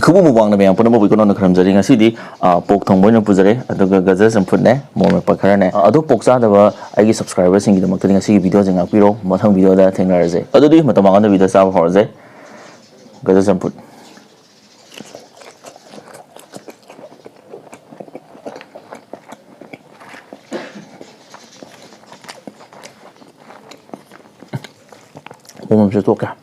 이크부 무방나 매양 puno mo ikono na kharamjari ngasidi pok thongboy na pujare aduga gajar samput ne mome pakhara ne adu poksa daba aigi subscriber singi damak tani ngasi video jang apiro mathang video da thengnaraje adudi matamanga na video sa horje gajar samput 몸을 좀 쏠까?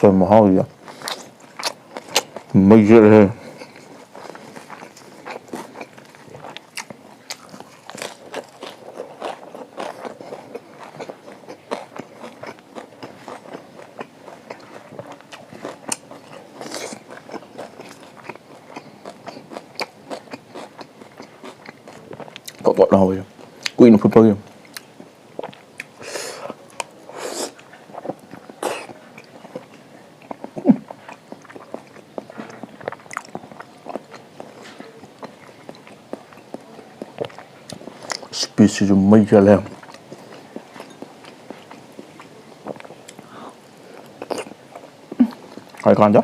좀 뭐 하고요? 뭐 이제 có đâu vậy quy nó phút bao nhiêu spicy 좀 mấy giờ lên hai con chứ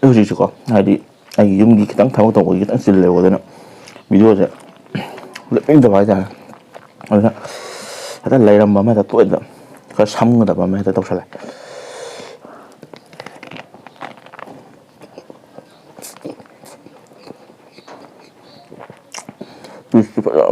이거 지금 아니 용기 땅 타고 또 이게 땅 쓸려고 되나 비디오에 랩인도 봐야 돼 그래서 일단 레이랑 마음에 다 또 있다 그 삼거다 마음에 다 떡살래 비스 봐라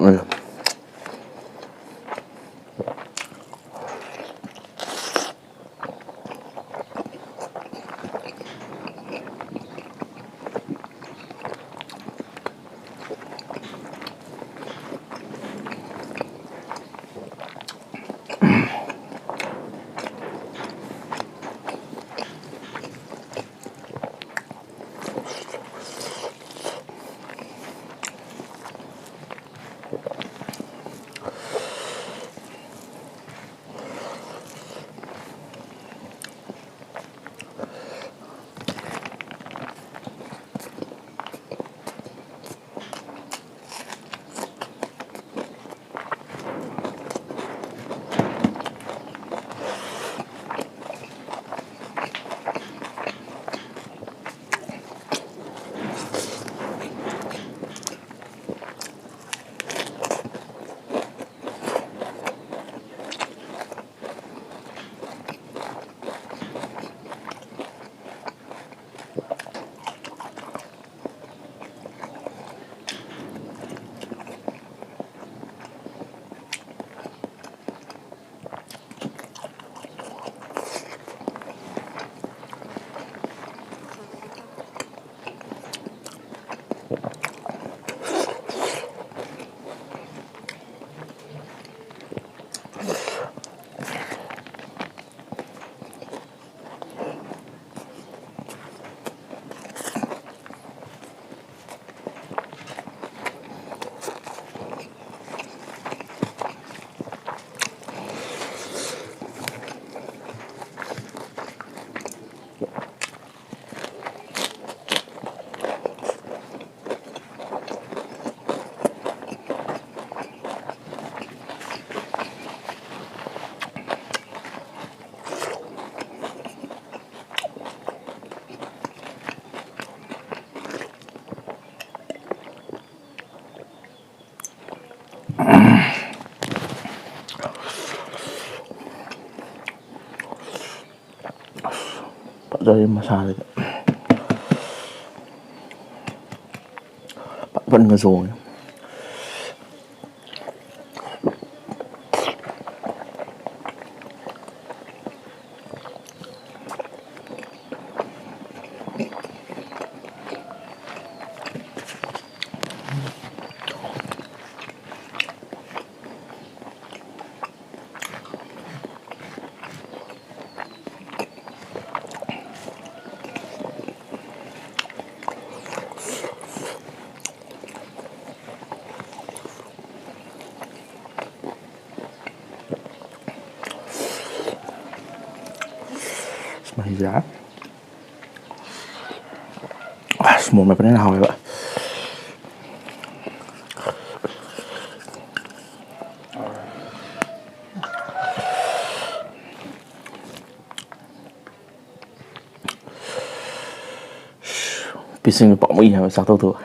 ꯐꯖꯔꯤ ꯃꯁꯥꯗꯗꯤ ꯐꯟꯒ ꯆꯣꯡꯉꯦ manja. Semua mày pernah hao vậy. Pising pak mui hao satu tu.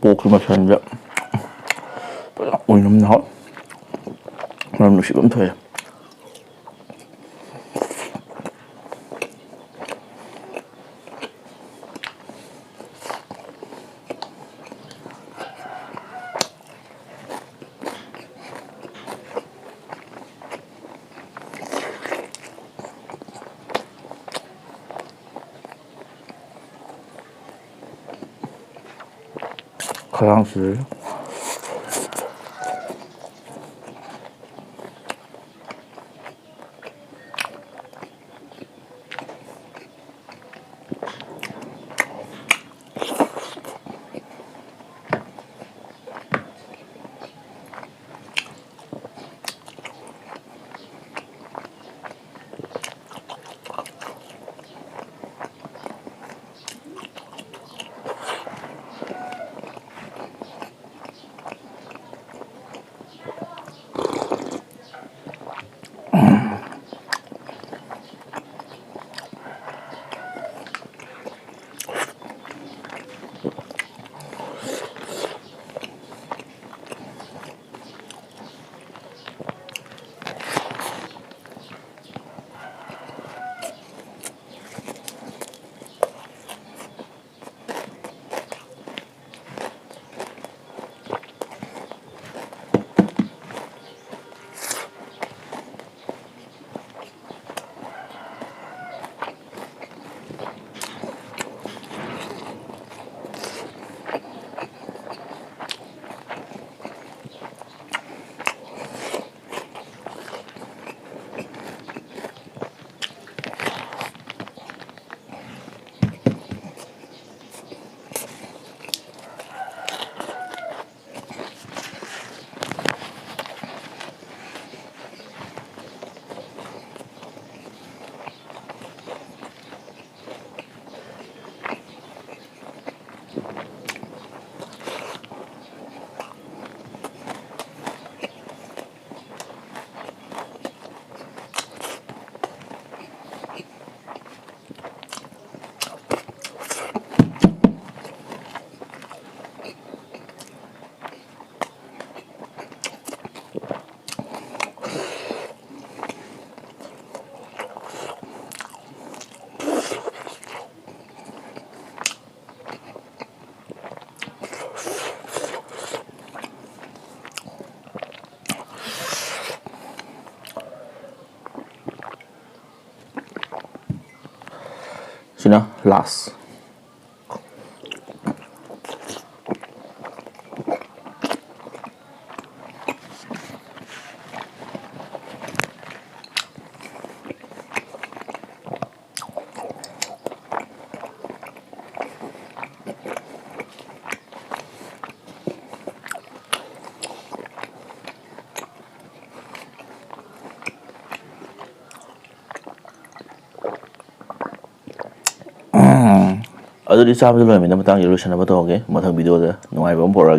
Pork mà thành vậy, ui nấm nó, làm được sự bấm thuê. kháng dưới ꯁꯤꯅ ꯂꯥꯁ ꯑꯗꯨꯗꯤ ꯆꯥꯕꯗ ꯂꯣꯏꯔꯝꯃꯤꯅ ꯃꯇꯥꯡ ꯌꯧꯔꯨꯁꯟꯅꯕ ꯇꯧꯔꯒꯦ ꯃꯊꯪ ꯚꯤꯗꯤꯑꯣꯗ ꯅꯨꯡꯉꯥꯏꯕ ꯑꯃ ꯄꯨꯔꯛꯑꯒꯦ